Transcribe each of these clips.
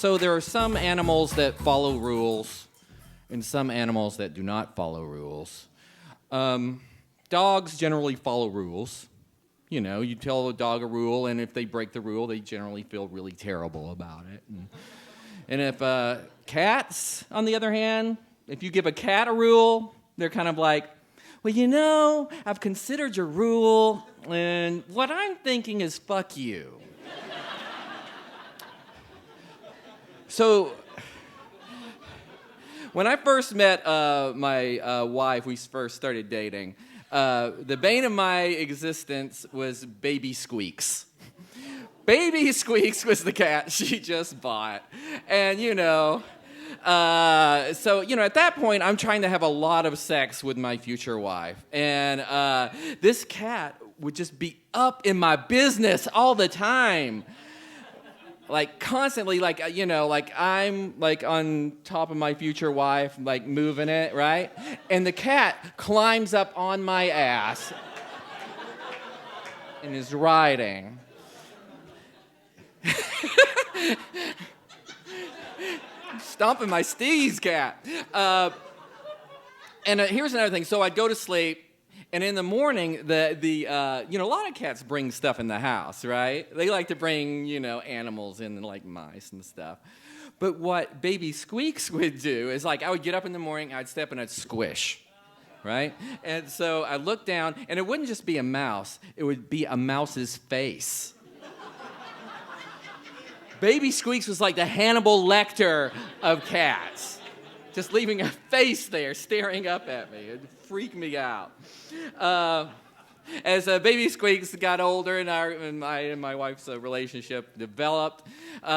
So there are some animals that follow rules and some animals that do not follow rules. Dogs generally follow rules. You know, you tell a dog a rule, and if they break the rule, they generally feel really terrible about it. And if cats, on the other hand, if you give a cat a rule, they're kind of like, well, you know, I've considered your rule, and what I'm thinking is fuck you. So, when I first met my wife, we first started dating, the bane of my existence was Baby Squeaks. Baby Squeaks was the cat she just bought. And, you know, at that point, I'm trying to have a lot of sex with my future wife. And this cat would just be up in my business all the time. Like, constantly, like, you know, like, I'm, like, on top of my future wife, like, moving it, right? And the cat climbs up on my ass and is riding. Stomping my steez, cat. Here's another thing. So I'd go to sleep, and in the morning, a lot of cats bring stuff in the house, right? They like to bring, you know, animals in, like mice and stuff. But what Baby Squeaks would do is, like, I would get up in the morning, I'd step and I'd squish, right? And so I look down, and it wouldn't just be a mouse. It would be a mouse's face. Baby Squeaks was like the Hannibal Lecter of cats, just leaving a face there staring up at me. It freaked me out. As Baby Squeaks got older and my wife's relationship developed, we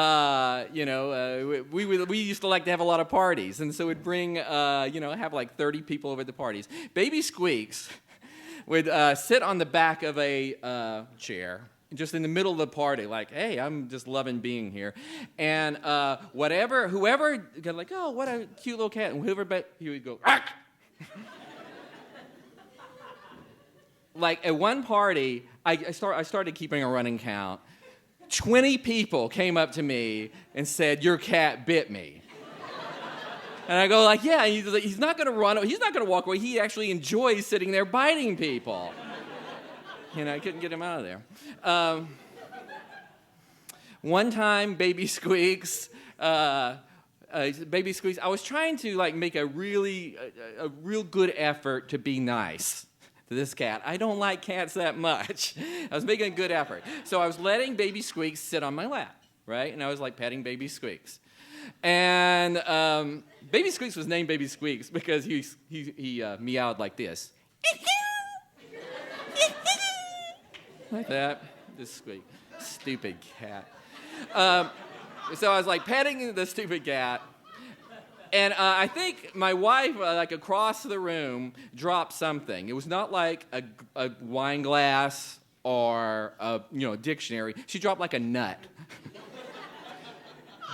used to like to have a lot of parties, and so we'd bring, have like 30 people over at the parties. Baby Squeaks would sit on the back of a chair, just in the middle of the party, like, hey, I'm just loving being here. And whoever got like, oh, what a cute little cat, and he would go, ark! Like, at one party, I started keeping a running count. 20 people came up to me and said, your cat bit me. And I go like, yeah, he's not going to run, he's not going to walk away. He actually enjoys sitting there biting people. You know, I couldn't get him out of there. One time, Baby Squeaks, I was trying to like make a real good effort to be nice to this cat. I don't like cats that much. I was making a good effort. So I was letting Baby Squeaks sit on my lap, right? And I was like petting Baby Squeaks. And Baby Squeaks was named Baby Squeaks because he meowed like this. Like that. This squeak. Stupid cat. So I was like petting the stupid cat. And I think my wife, like across the room, dropped something. It was not like a wine glass or a dictionary. She dropped like a nut.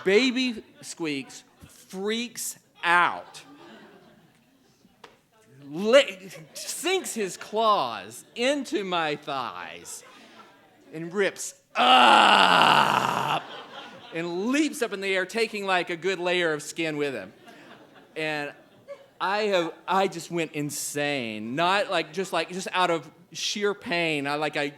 Baby Squeaks freaks out. Sinks his claws into my thighs and rips up and leaps up in the air, taking like a good layer of skin with him. And I just went insane. Not like just out of sheer pain. I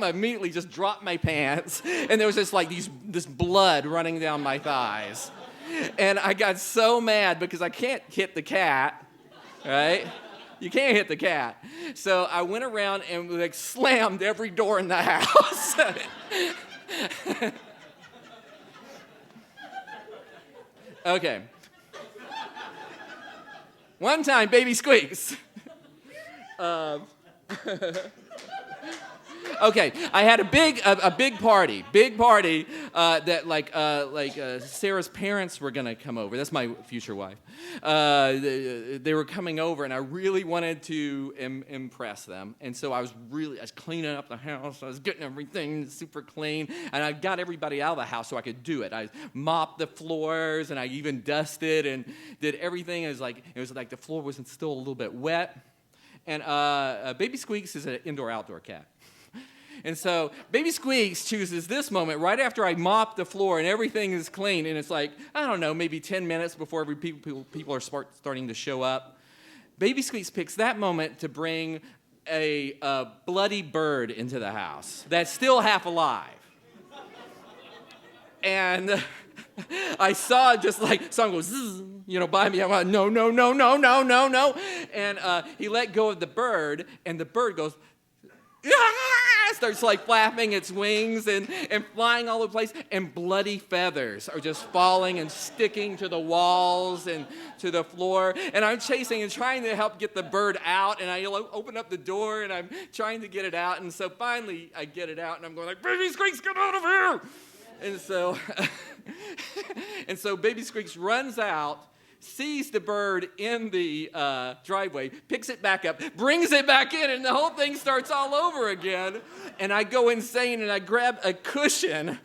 immediately just dropped my pants, and there was just like this blood running down my thighs. And I got so mad because I can't hit the cat, right? You can't hit the cat. So I went around and like slammed every door in the house. Okay. One time, Baby Squeaks. Okay, I had a big party that Sarah's parents were gonna come over. That's my future wife. They were coming over, and I really wanted to impress them. And so I was cleaning up the house. I was getting everything super clean, and I got everybody out of the house so I could do it. I mopped the floors, and I even dusted and did everything. It was like the floor was still a little bit wet. And Baby Squeaks is an indoor-outdoor cat. And so Baby Squeaks chooses this moment right after I mop the floor and everything is clean. And it's like, I don't know, maybe 10 minutes before people are starting to show up. Baby Squeaks picks that moment to bring a bloody bird into the house that's still half alive. And I saw just like something goes, zzz, by me. I'm like, no, no, no, no, no, no, no. And he let go of the bird, and the bird goes, starts like flapping its wings and flying all over the place, and bloody feathers are just falling and sticking to the walls and to the floor. And I'm chasing and trying to help get the bird out, and I open up the door and I'm trying to get it out. And so finally I get it out, and I'm going like, Baby Squeaks, get out of here! And so Baby Squeaks runs out, sees the bird in the driveway, picks it back up, brings it back in, and the whole thing starts all over again. And I go insane, and I grab a cushion.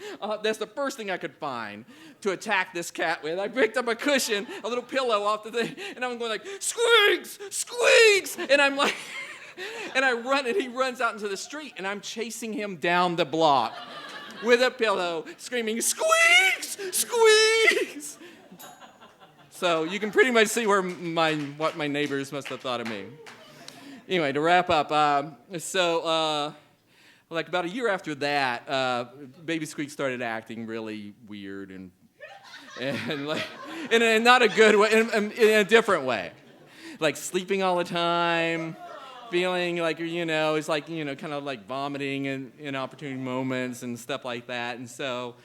That's the first thing I could find to attack this cat with. I picked up a cushion, a little pillow off the thing, and I'm going like, Squeaks! Squeaks! And I'm like, and I run, and he runs out into the street, and I'm chasing him down the block with a pillow, screaming, Squeaks! Squeaks! So you can pretty much see what my neighbors must have thought of me. Anyway, to wrap up, like about a year after that, Baby Squeak started acting really weird and like in not a good way, in a different way, like sleeping all the time, feeling like it's like kind of like vomiting in inopportune moments and stuff like that, and so.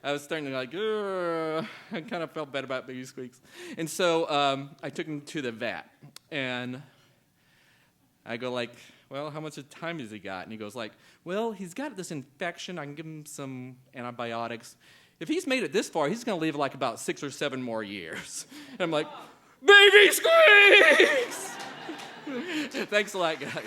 I was starting to like, I kind of felt bad about Baby Squeaks. And so I took him to the vet. And I go like, well, how much time has he got? And he goes like, well, he's got this infection. I can give him some antibiotics. If he's made it this far, he's going to live like about 6 or 7 more years. And I'm like, Baby Squeaks! Thanks a lot, guys.